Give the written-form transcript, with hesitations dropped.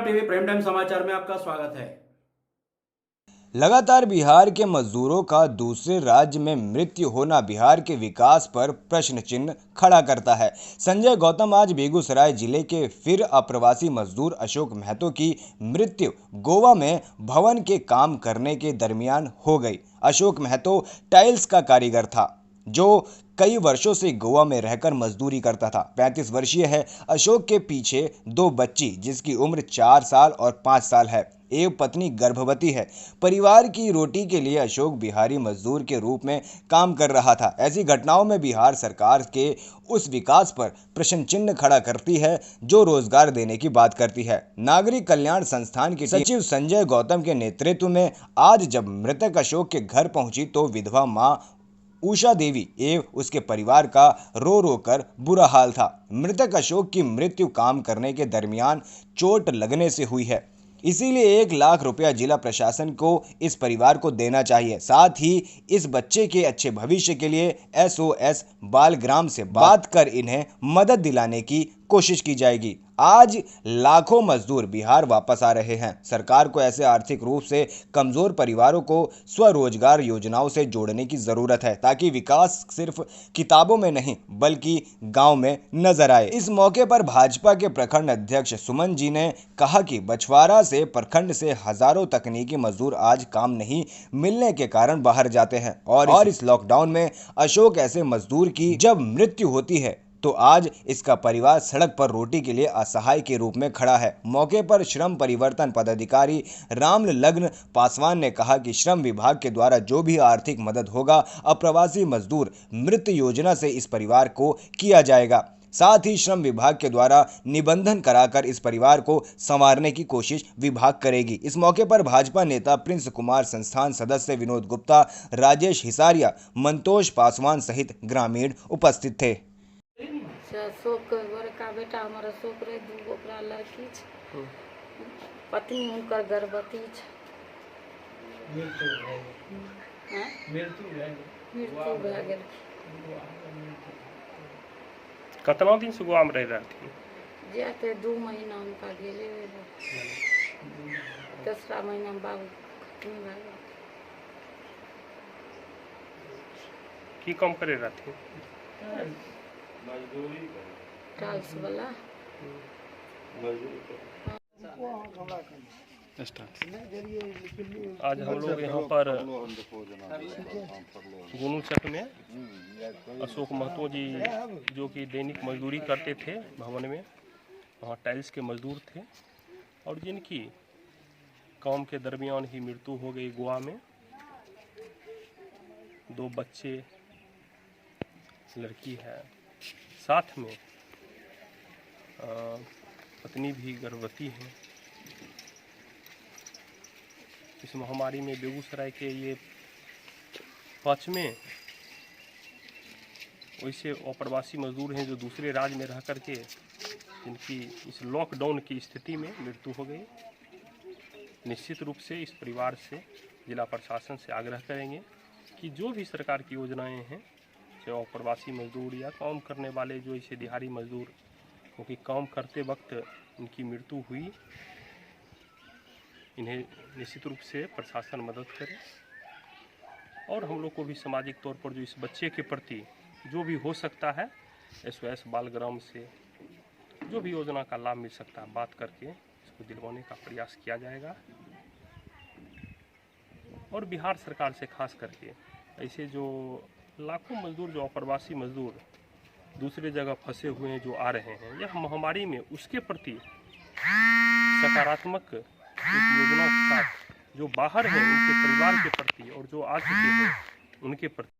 TV prime time समाचार में आपका स्वागत है। लगातार बिहार के मजदूरों का दूसरे राज्य में मृत्यु होना बिहार के विकास पर प्रश्न चिन्ह खड़ा करता है। संजय गौतम आज बेगूसराय जिले के फिर अप्रवासी मजदूर अशोक महतो की मृत्यु गोवा में भवन के काम करने के दरमियान हो गई। अशोक महतो टाइल्स का कारीगर था जो कई वर्षों से गोवा में रहकर मजदूरी करता था। 35 वर्षीय है अशोक के पीछे 2 बच्ची जिसकी उम्र 4 साल और 5 साल है। एवं पत्नी गर्भवती है। परिवार की रोटी के लिए अशोक बिहारी मजदूर के रूप में काम कर रहा था। ऐसी घटनाओं में बिहार सरकार के उस विकास पर प्रश्न चिन्ह खड़ा करती है जो रोजगार देने की बात करती है। नागरिक कल्याण संस्थान के सचिव संजय गौतम के नेतृत्व में आज जब मृतक अशोक के घर पहुंची तो विधवा मां उषा देवी एवं उसके परिवार का रो रो कर बुरा हाल था। मृतक अशोक की मृत्यु काम करने के दरमियान चोट लगने से हुई है, इसीलिए 1 लाख रुपया जिला प्रशासन को इस परिवार को देना चाहिए। साथ ही इस बच्चे के अच्छे भविष्य के लिए SOS बालग्राम से बात कर इन्हें मदद दिलाने की कोशिश की जाएगी। आज लाखों मजदूर बिहार वापस आ रहे हैं। सरकार को ऐसे आर्थिक रूप से कमजोर परिवारों को स्वरोजगार योजनाओं से जोड़ने की जरूरत है ताकि विकास सिर्फ किताबों में नहीं बल्कि गांव में नजर आए। इस मौके पर भाजपा के प्रखंड अध्यक्ष सुमन जी ने कहा कि बछवाड़ा से प्रखंड से हजारों तकनीकी मजदूर आज काम नहीं मिलने के कारण बाहर जाते हैं और इस लॉकडाउन में अशोक ऐसे मजदूर की जब मृत्यु होती है तो आज इसका परिवार सड़क पर रोटी के लिए असहाय के रूप में खड़ा है। मौके पर श्रम परिवर्तन पदाधिकारी रामलग्न पासवान ने कहा कि श्रम विभाग के द्वारा जो भी आर्थिक मदद होगा अप्रवासी मजदूर मृत्यु योजना से इस परिवार को किया जाएगा। साथ ही श्रम विभाग के द्वारा निबंधन कराकर इस परिवार को संवारने की कोशिश विभाग करेगी। इस मौके पर भाजपा नेता प्रिंस कुमार, संस्थान सदस्य विनोद गुप्ता, राजेश हिसारिया, मंतोष पासवान सहित ग्रामीण उपस्थित थे। अशोक बड़का बेटा हमर अशोक रहे, 2 ओकरा लड़की छै, पत्नी हुनकर गर्भवती छै। मृत्यु भए गेल। कितना दिन से गोवा में रह रहथिन? जेते 2 महीना हुनका गेले रहे। 3रा महीना में बाबू खत्म भए गेल। की काम करे रहथिन? टाइल्स वाला। आज हम लोग यहाँ पर गुनूचक में अशोक महतो जी जो कि दैनिक मजदूरी करते थे भवन में, वहाँ टाइल्स के मजदूर थे और जिनकी काम के दरमियान ही मृत्यु हो गई गोवा में। 2 बच्चे, लड़की है, साथ में पत्नी भी गर्भवती है। इस महामारी में बेगूसराय के ये 5वें वैसे अप्रवासी मजदूर हैं जो दूसरे राज्य में रह करके जिनकी इस लॉकडाउन की स्थिति में मृत्यु हो गई। निश्चित रूप से इस परिवार से जिला प्रशासन से आग्रह करेंगे कि जो भी सरकार की योजनाएं हैं, चाहे अप्रवासी मजदूर या काम करने वाले जो इसे दिहाड़ी मजदूर, क्योंकि काम करते वक्त उनकी मृत्यु हुई, इन्हें निश्चित रूप से प्रशासन मदद करे और हम लोग को भी सामाजिक तौर पर जो इस बच्चे के प्रति जो भी हो सकता है SOS बालग्राम से जो भी योजना का लाभ मिल सकता है बात करके इसको दिलवाने का प्रयास किया जाएगा। और बिहार सरकार से खास करके ऐसे जो लाखों मजदूर जो अप्रवासी मजदूर दूसरे जगह फंसे हुए हैं जो आ रहे हैं, यह महामारी में उसके प्रति सकारात्मक योजनाओं के साथ जो बाहर हैं उनके परिवार के प्रति और जो आ चुके हैं उनके प्रति